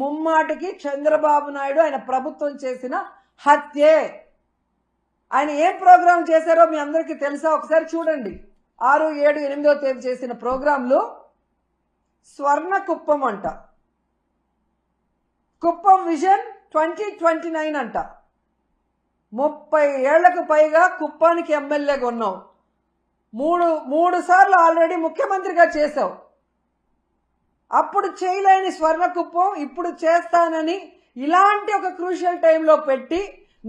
ముమ్మాటికి చంద్రబాబు నాయుడు ఆయన ప్రభుత్వం చేసిన హత్యే. ఆయన ఏం ప్రోగ్రాం చేశారో మీ అందరికీ తెలుసా? ఒకసారి చూడండి. 6, 7, 8వ తేదీ చేసిన ప్రోగ్రాంలో స్వర్ణ కుప్పం అంట, కుప్పం విజన్ 2029 అంట. 30 ఏళ్లకు పైగా కుప్పానికి ఎమ్మెల్యేగా ఉన్నావు. మూడు సార్లు ఆల్రెడీ ముఖ్యమంత్రిగా చేశావు. అప్పుడు చేయలేని స్వర్ణ కుప్పం ఇప్పుడు చేస్తానని ఇలాంటి ఒక క్రూషియల్ టైంలో పెట్టి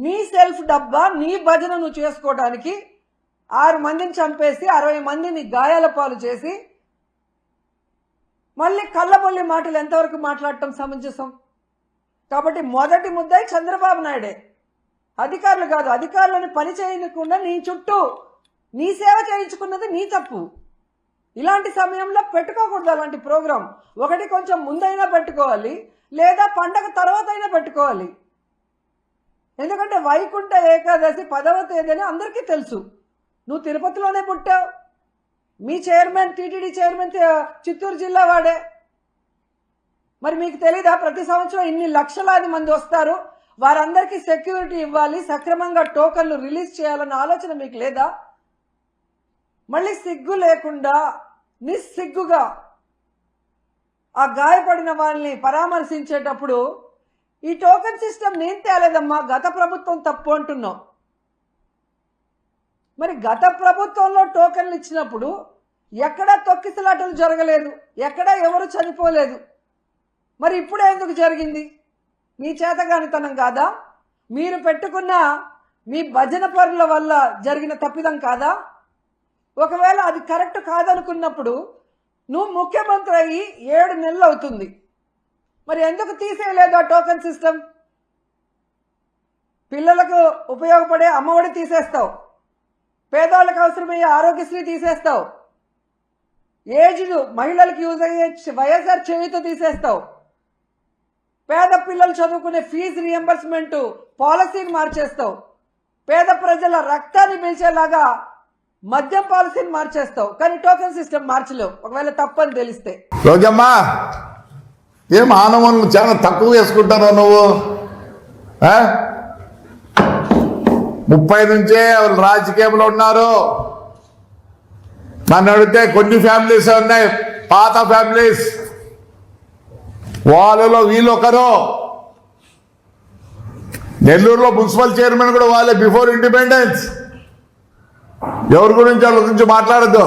నీ సెల్ఫ్ డబ్బా, నీ భజన నువ్వు చేసుకోవడానికి 6 మందిని చంపేసి 60 మందిని గాయాల పాలు చేసి మళ్ళీ కళ్ళబొల్లి మాటలు ఎంతవరకు మాట్లాడటం సమంజసం? కాబట్టి మొదటి ముద్దాయి చంద్రబాబు నాయుడే, అధికారులు కాదు. అధికారులను పని చేయకుండా నీ చుట్టూ నీ సేవ చేయించుకున్నది నీ తప్పు. ఇలాంటి సమయంలో పెట్టుకోకూడదు అలాంటి ప్రోగ్రాం. ఒకటి కొంచెం ముందైనా పెట్టుకోవాలి, లేదా పండగ తర్వాత అయినా పెట్టుకోవాలి. ఎందుకంటే వైకుంఠ ఏకాదశి 10వ తేదీ అని అందరికీ తెలుసు. నువ్వు తిరుపతిలోనే పుట్టావు. మీ చైర్మన్, టీటీడీ చైర్మన్ చిత్తూరు జిల్లా వాడే. మరి మీకు తెలీదా? ప్రతి సంవత్సరం ఇన్ని లక్షలాది మంది వస్తారు, వారందరికీ సెక్యూరిటీ ఇవ్వాలి, సక్రమంగా టోకన్లు రిలీజ్ చేయాలన్న ఆలోచన మీకు లేదా? మళ్ళీ సిగ్గు లేకుండా నిస్సిగ్గుగా ఆ గాయపడిన వాళ్ళని పరామర్శించేటప్పుడు ఈ టోకెన్ సిస్టమ్ నేను తేలేదమ్మా, గత ప్రభుత్వం తప్పు అంటున్నావు. మరి గత ప్రభుత్వంలో టోకెన్లు ఇచ్చినప్పుడు ఎక్కడా తొక్కిసలాటలు జరగలేదు, ఎక్కడా ఎవరు చనిపోలేదు. మరి ఇప్పుడే ఎందుకు జరిగింది? మీ చేతగానితనం కాదా? మీరు పెట్టుకున్న మీ భజన పరుల వల్ల జరిగిన తప్పిదం కాదా? ఒకవేళ అది కరెక్ట్ కాదనుకున్నప్పుడు నువ్వు ముఖ్యమంత్రి అయ్యి 7 నెలలు అవుతుంది, మరి ఎందుకు తీసేయలేదు ఆ టోకెన్ సిస్టమ్? పిల్లలకు ఉపయోగపడే అమ్మఒడి తీసేస్తావు, పేదవాళ్ళకు అవసరమయ్యే ఆరోగ్యశ్రీ తీసేస్తావు, ఏజ్డ్ మహిళలకు యూజ్ అయ్యే వైఎస్ఆర్ చేయూత తీసేస్తావు, పేద పిల్లలు చదువుకునే ఫీజు రియంబర్స్మెంట్ పాలసీని మార్చేస్తావు, పేద ప్రజల రక్తాన్ని పీల్చేలాగా మద్యం పాలసీని మార్చేస్తావు, కానీ టోకెన్ సిస్టమ్ మార్చలేవు ఒకవేళ తప్పని తెలిస్తే. రోజమ్మా, ఏం ఆనవన్లు చాలా తక్కువ వేసుకుంటారా నువ్వు? 30 నుంచే రాజకీయంలో ఉన్నారు. నన్ను అడిగితే కొన్ని ఫ్యామిలీస్ ఉన్నాయి, పాత ఫ్యామిలీస్, వాళ్ళలో వీళ్ళు ఒకరు. నెల్లూరులో మున్సిపల్ చైర్మన్ కూడా వాళ్ళే, బిఫోర్ ఇండిపెండెన్స్. ఎవరి గురించి వాళ్ళ గురించి మాట్లాడద్దు.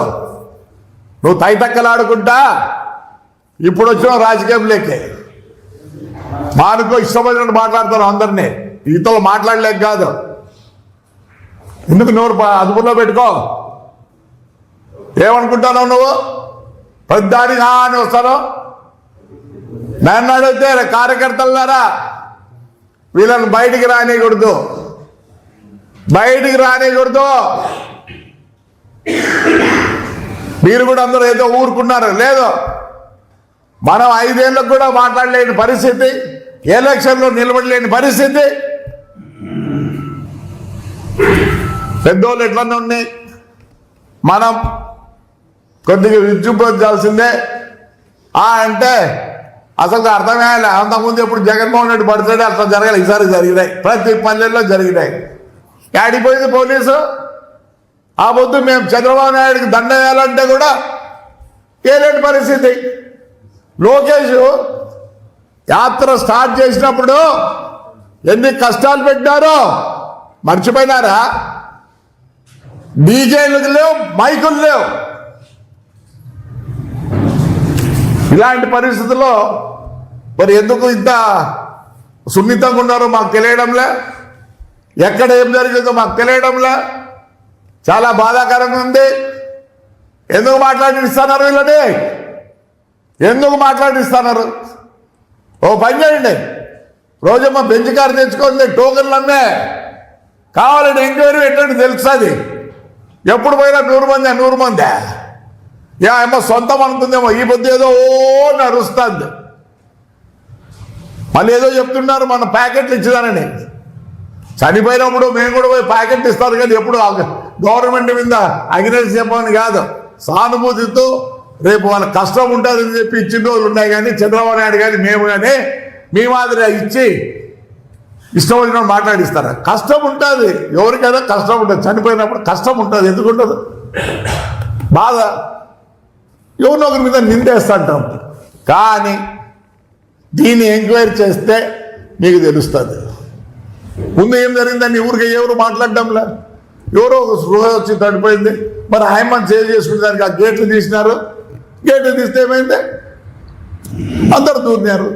నువ్వు తైతక్కలాడుకుంటా ఇప్పుడు వచ్చిన రాజకీయంలోకి మానుకో, ఇష్టపడినట్టు మాట్లాడతారు అందరినీ. ఈతలు మాట్లాడలేక కాదు, ఎందుకు నోరు అదుపులో పెట్టుకో. ఏమనుకుంటున్నావు నువ్వు? పెద్దానికి అని వస్తాను. నన్ను అడిగితే కార్యకర్తలారా, వీళ్ళని బయటికి రానియకూడదు, బయటికి రానియకూడదు. మీరు కూడా అందరూ ఏదో ఊరుకున్నారు. లేదు, మనం 5 ఏళ్ళకు కూడా మాట్లాడలేని పరిస్థితి, ఎలక్షన్లో నిలబడలేని పరిస్థితి. పెద్దోళ్ళు ఎట్లన్నా ఉన్నాయి, మనం కొద్దిగా విజృంభించాల్సిందే. అంటే అసలు అర్థమయ్యాలి. అంతకుముందు ఎప్పుడు జగన్మోహన్ రెడ్డి పడితే అట్లా జరగాలి, ఈసారి జరిగినాయి, ప్రతి పల్లెల్లో జరిగినాయి. ఆడిపోయింది పోలీసు. ఆ పొద్దు మేము చంద్రబాబు నాయుడికి దండ వేయాలంటే కూడా ఏలేని పరిస్థితి. లోకేష్ యాత్ర స్టార్ట్ చేసినప్పుడు ఎన్ని కష్టాలు పెట్టినారో మర్చిపోయినారా? డీజేలు లేవు, మైకులు లేవు. ఇలాంటి పరిస్థితుల్లో మరి ఎందుకు ఇంత సున్నితంగా ఉన్నారో మాకు తెలియడంలే, ఎక్కడ ఏం జరిగిందో మాకు తెలియడంలే. చాలా బాధాకరంగా ఉంది. ఎందుకు మాట్లాడిస్తున్నారు వీళ్ళని? ఎందుకు మాట్లాడిస్తున్నారు? ఓ పని చేయండి, రోజమ్మ బెంచ్ కారు తెచ్చుకోండి, టోకెన్లు అమ్మే, కావాలంటే ఎంక్వైరీ పెట్టండి, తెలుస్తుంది. ఎప్పుడు పోయినా 100 మందే. ఏమో సొంతం అనుకుందేమో, ఈ పొద్దు ఏదో నడుస్తుంది. మళ్ళీ ఏదో చెప్తున్నారు మన ప్యాకెట్లు ఇచ్చేదానని. చనిపోయినప్పుడు మేము కూడా పోయి ప్యాకెట్ ఇస్తారు, కానీ ఎప్పుడు గవర్నమెంట్ మీద అగ్రెస్ చెప్పమని కాదు, సానుభూతితో రేపు వాళ్ళ కష్టం ఉంటుందని చెప్పి ఇచ్చిన రోజులు ఉన్నాయి. కానీ చంద్రబాబు నాయుడు కానీ మేము కానీ మీ మాదిరి ఇచ్చి ఇష్టం వచ్చిన మాట్లాడిస్తారా? కష్టం ఉంటుంది, ఎవరికైనా కష్టం ఉంటుంది. చనిపోయినప్పుడు కష్టం ఉంటుంది, ఎందుకు ఉండదు? బాధ ఎవరినొకరి మీద నిందేస్తా అంటాం. కానీ దీన్ని ఎంక్వైరీ చేస్తే మీకు తెలుస్తుంది ముందు ఏం జరిగిందని. ఊరికి ఎవరు మాట్లాడడంలా, ఎవరో ఒక స్పృహ వచ్చి తడిపోయింది. మరి ఆయమ్మని సేవ్ చేసుకునే దానికి ఆ గేట్లు తీసినారు. గేట్లు తీస్తే ఏమైంది? అందరు దూరినారు.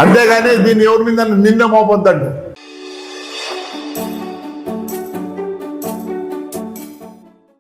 అంతేగాని దీన్ని ఎవరి మీద నింద మోపొద్దండి.